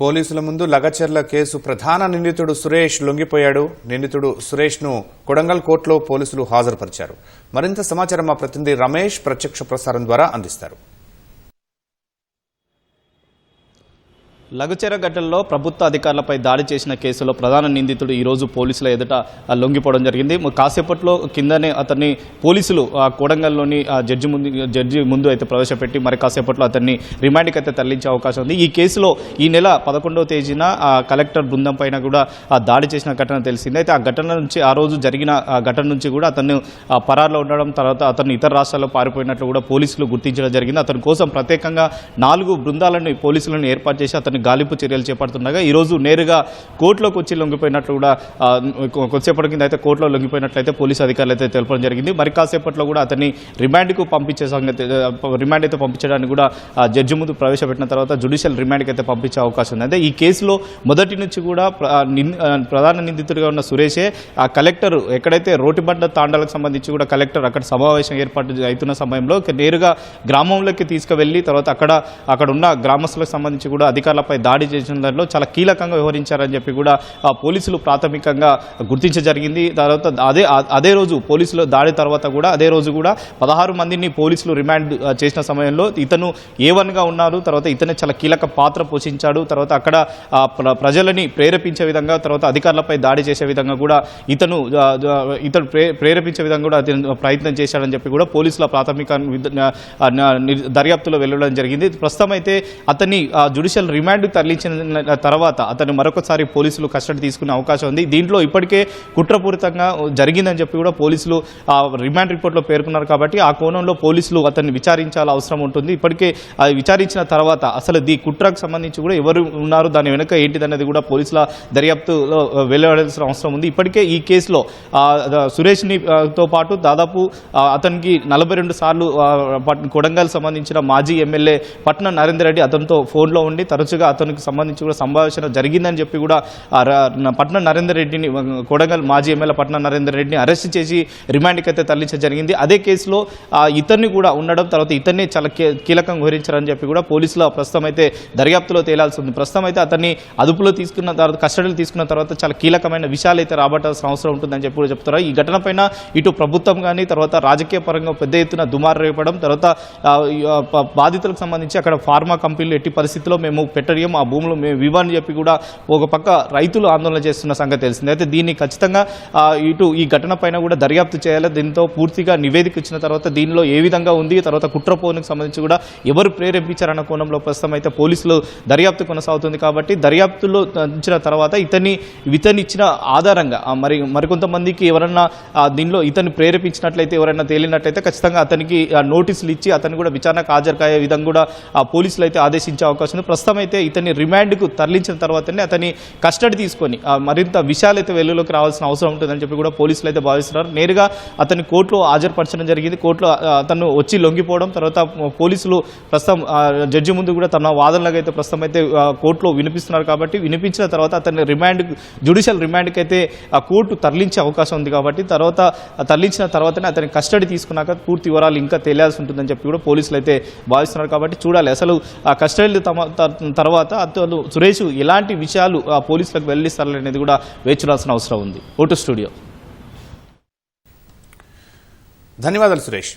పోలీసుల ముందు లగచర్ల కేసు ప్రధాన నిందితుడు సురేష్ లొంగిపోయాడు. నిందితుడు సురేష్ను కొడంగల్ కోర్టులో పోలీసులు హాజరుపరిచారు. మరింత సమాచారం మా ప్రతినిధి రమేష్ ప్రత్యక్ష ప్రసారం ద్వారా అందిస్తారు. లఘుచర ఘటనలో ప్రభుత్వ అధికారులపై దాడి చేసిన కేసులో ప్రధాన నిందితుడు ఈరోజు పోలీసుల ఎదుట లొంగిపోవడం జరిగింది. కాసేపట్లో కిందనే అతన్ని పోలీసులు కొడంగల్లోని జడ్జి ముందు అయితే ప్రవేశపెట్టి మరి కాసేపట్లో అతన్ని రిమాండ్కి అయితే తరలించే అవకాశం ఉంది. ఈ కేసులో ఈ నెల 11వ తేదీన కలెక్టర్ బృందం పైన కూడా దాడి చేసిన ఘటన తెలిసింది. అయితే ఆ ఘటన నుంచి ఆ రోజు జరిగిన ఘటన నుంచి కూడా అతను పరారులో ఉండడం, తర్వాత అతను ఇతర రాష్ట్రాల్లో పారిపోయినట్లు కూడా పోలీసులు గుర్తించడం జరిగింది. అతని కోసం ప్రత్యేకంగా 4 బృందాలను పోలీసులను ఏర్పాటు చేసి అతన్ని గాలింపు చర్యలు చేపడుతుండగా ఈరోజు నేరుగా కోర్టులోకి వచ్చి లొంగిపోయినట్లు కూడా కొద్దిసేపటి కింద అయితే కోర్టులో లొంగిపోయినట్లయితే పోలీసు అధికారులు అయితే తెలపడం జరిగింది. మరి కాసేపట్లో కూడా అతన్ని రిమాండ్కు పంపించే సంగతి రిమాండ్ అయితే పంపించడానికి కూడా జడ్జి ముందు ప్రవేశపెట్టిన తర్వాత జ్యుడిషియల్ రిమాండ్కి అయితే పంపించే అవకాశం ఉంది. అయితే ఈ కేసులో మొదటి నుంచి కూడా ప్రధాన నిందితుడిగా ఉన్న సురేషే ఆ కలెక్టర్ ఎక్కడైతే రోటిబండ తాండాలకు సంబంధించి కూడా కలెక్టర్ అక్కడ సమావేశం ఏర్పాటు అవుతున్న సమయంలో నేరుగా గ్రామంలోకి తీసుకువెళ్ళి తర్వాత అక్కడ ఉన్న గ్రామస్తులకు సంబంధించి కూడా అధికారులపై దాడి చేసిన దానిలో చాలా కీలకంగా వ్యవహరించారని చెప్పి కూడా పోలీసులు ప్రాథమికంగా గుర్తించ జరిగింది. తర్వాత అదే రోజు పోలీసులు దాడి తర్వాత కూడా అదే రోజు కూడా 16 మందిని పోలీసులు రిమాండ్ చేసిన సమయంలో ఇతను A1గా ఉన్నారు. తర్వాత ఇతనే చాలా కీలక పాత్ర పోషించాడు. తర్వాత అక్కడ ప్రజలని ప్రేరేపించే విధంగా తర్వాత అధికారులపై దాడి చేసే విధంగా కూడా ఇతను ప్రేరేపించే విధంగా కూడా ప్రయత్నం చేశాడని చెప్పి కూడా పోలీసుల ప్రాథమిక దర్యాప్తులో వెళ్లడం జరిగింది. ప్రస్తుతం అయితే అతన్ని జ్యుడిషియల్ రిమాండ్ తరలించిన తర్వాత అతను మరొకసారి పోలీసులు కస్టడీ తీసుకునే అవకాశం ఉంది. దీంట్లో ఇప్పటికే కుట్రపూరితంగా జరిగిందని చెప్పి కూడా పోలీసులు రిమాండ్ రిపోర్ట్లో పేర్కొన్నారు. కాబట్టి ఆ కోణంలో పోలీసులు అతన్ని విచారించాల్సిన అవసరం ఉంటుంది. ఇప్పటికే విచారించిన తర్వాత అసలు ఈ కుట్రకు సంబంధించి కూడా ఎవరు ఉన్నారు, దాని వెనుక ఏంటిదనేది కూడా పోలీసుల దర్యాప్తులో వెలువడాల్సిన అవసరం ఉంది. ఇప్పటికే ఈ కేసులో సురేష్తో పాటు దాదాపు అతనికి 42 సార్లు కొడంగల్ సంబంధించిన మాజీ ఎమ్మెల్యే పట్నం నరేందర్ రెడ్డి అతనితో ఫోన్లో ఉండి తరచుగా అతనికి సంబంధించి కూడా సంభాషణ జరిగిందని చెప్పి కూడా పట్నం నరేందర్ రెడ్డిని కొడంగల్ మాజీ ఎమ్మెల్యే పట్నం నరేందర్ రెడ్డిని అరెస్ట్ చేసి రిమాండ్కి అయితే తరలించడం జరిగింది. అదే కేసులో ఇతన్ని కూడా ఉండడం, తర్వాత ఇతన్ని చాలా కీలకంగా వివరించారని చెప్పి కూడా పోలీసుల ప్రస్తుతం అయితే దర్యాప్తులో తేలాల్సి ఉంది. ప్రస్తుతం అయితే అతన్ని అదుపులో తీసుకున్న తర్వాత కస్టడీలో తీసుకున్న తర్వాత చాలా కీలకమైన విషయాలు అయితే రాబట్టాల్సిన అవసరం ఉంటుందని చెప్పి కూడా చెప్తారు. ఈ ఘటన పైన ఇటు ప్రభుత్వం కానీ తర్వాత రాజకీయ పరంగా పెద్ద ఎత్తున దుమారు రేపడం, తర్వాత బాధితులకు సంబంధించి అక్కడ ఫార్మా కంపెనీలు ఎట్టి పరిస్థితుల్లో మేము పెట్టడం, ఆ భూములు మేము ఇవ్వని చెప్పి కూడా ఒక పక్క రైతులు ఆందోళన చేస్తున్న సంగతి తెలిసింది. అయితే దీన్ని ఖచ్చితంగా ఇటు ఈ ఘటన పైన కూడా దర్యాప్తు చేయాలి. దీంతో పూర్తిగా నివేదిక ఇచ్చిన తర్వాత దీనిలో ఏ విధంగా ఉంది, తర్వాత కుట్రపోనికి సంబంధించి కూడా ఎవరు ప్రేరేపించారన్న కోణంలో ప్రస్తుతం అయితే పోలీసులు దర్యాప్తు కొనసాగుతుంది. కాబట్టి దర్యాప్తులో ఇచ్చిన తర్వాత ఇతన్ని ఇచ్చిన ఆధారంగా మరికొంతమందికి ఎవరన్నా దీనిలో ఇతన్ని ప్రేరేపించినట్లయితే ఎవరైనా తేలినట్లయితే ఖచ్చితంగా అతనికి నోటీసులు ఇచ్చి అతన్ని కూడా విచారణకు హాజరుకాయే విధంగా కూడా పోలీసులు అయితే ఆదేశించే అవకాశం ఉంది. ప్రస్తుతం అయితే ఇతన్ని రిమాండ్కు తరలించిన తర్వాతనే అతన్ని కస్టడీ తీసుకొని మరింత విషయాలు అయితే వెలుగులోకి రావాల్సిన అవసరం ఉంటుందని చెప్పి కూడా పోలీసులు అయితే భావిస్తున్నారు. నేరుగా అతన్ని కోర్టులో హాజరుపరచడం జరిగింది. కోర్టులో అతను వచ్చి లొంగిపోవడం, తర్వాత పోలీసులు ప్రస్తుతం జడ్జి ముందు కూడా తన వాదనలకు అయితే ప్రస్తుతం అయితే కోర్టులో వినిపిస్తున్నారు. కాబట్టి వినిపించిన తర్వాత అతన్ని జ్యుడిషియల్ రిమాండ్కి అయితే కోర్టు తరలించే అవకాశం ఉంది. కాబట్టి తర్వాత తరలించిన తర్వాతనే అతని కస్టడీ తీసుకున్నాక పూర్తి వివరాలు ఇంకా తెలియాల్సి ఉంటుందని చెప్పి కూడా పోలీసులు అయితే భావిస్తున్నారు. కాబట్టి చూడాలి అసలు కస్టడీలు తర్వాత అతను సురేష్ ఎలాంటి విషయాలు పోలీసులకు వెల్లడిస్తారనేది కూడా వేచి చూడాల్సిన అవసరం ఉంది. Vote studio. ధన్యవాదాలు సురేష్.